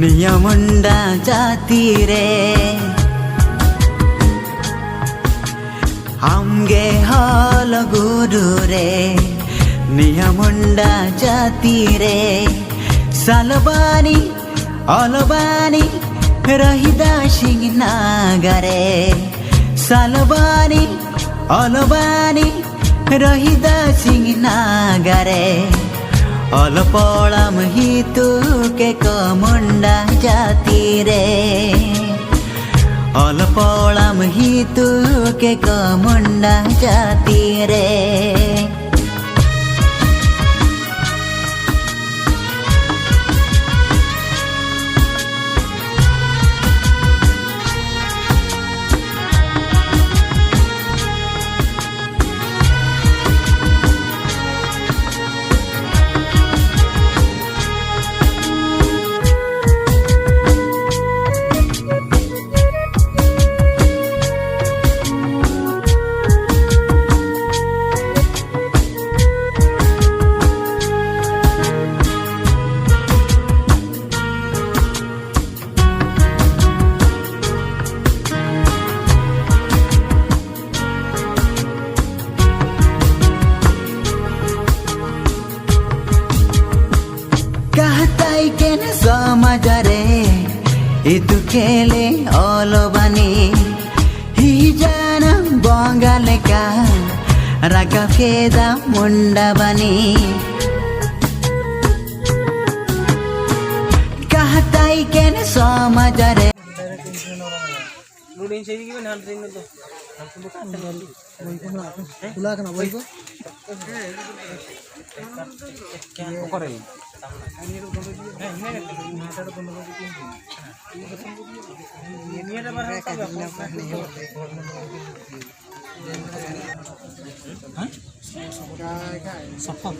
नियमुंडा जाती रे आमगे हाल गुरु रे नियमुंडा जाती रे सालबानी अलबानी रहिदा सिंह नागरे सालबानी अलबानी रहिदा सिंह नागरे अलपड़म ही तू के कमुंडा जाती रे अलपड़म ही तू के कमुंडा जाती रे समाजरे इतु खेले ओलोबानी ही जाना बंगाले का रका केदा मुंडा बनी कहताई केन समाजरे लूडिंग सही की नाल ट्रेन में तो हम तो वही को ना खुला करना वही को क्या करे सफल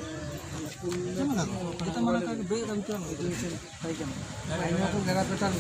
kita mana kagak beda macam itu baiknya ini aku gagal betul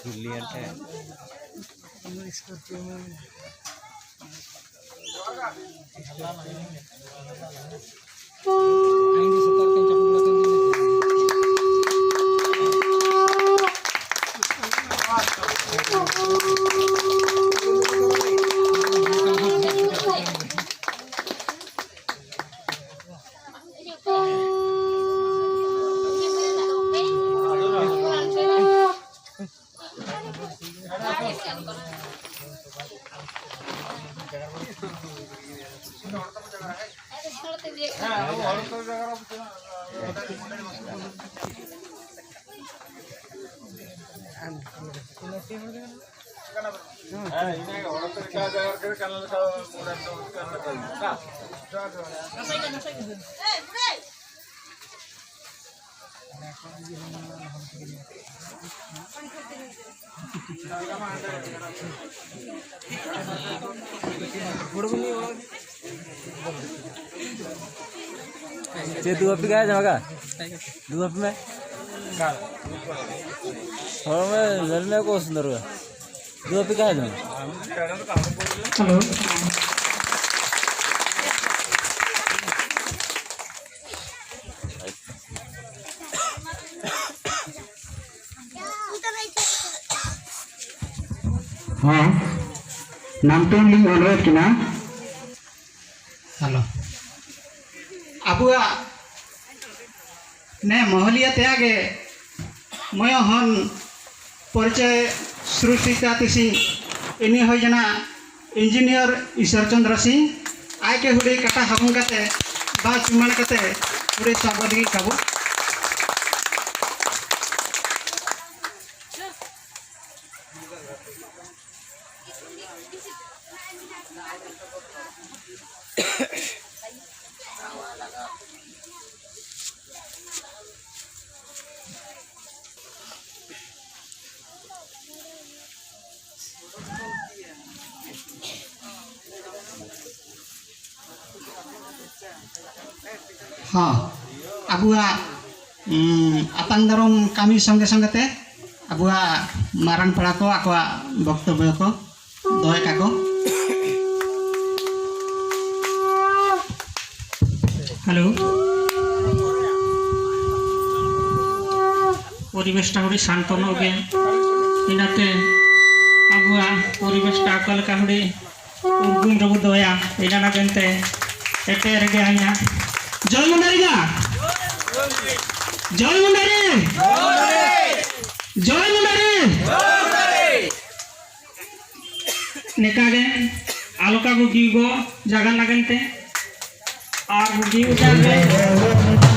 brilliant है ये दो पे गया जाएगा दो पे में और मैं घर में को सुंदर हुआ दो पे गया जाएगा हेलो हाँ नाम तो लिंग अनुरोध किना हेलो अबुआ ने महलिया त्यागे मय हन परिचय सृष्टिता तिसी इनी हो जना इंजीनियर ईश्वर चंद्र सिंह आय के हुडी कटा हबुं कते बा चुमान कते हुडी स्वागत गी काबू हाँ अबुआ आतांग दारम कमी संगे संगते अबुआ मारांग पड़ा को आकवा वक्तव्य को दोय काको हेलो परिवेशटा हुडी शांतन गे इनाते अबुआ परिवेशटा अकल का हुडी उर्गुम रबु दोया इना नागेंते एटे रेगे आया जय मुंडारी जय मुंडारी जय मुंडारी निकागे आलोका को गिगो जगन लगनते और गिव जागे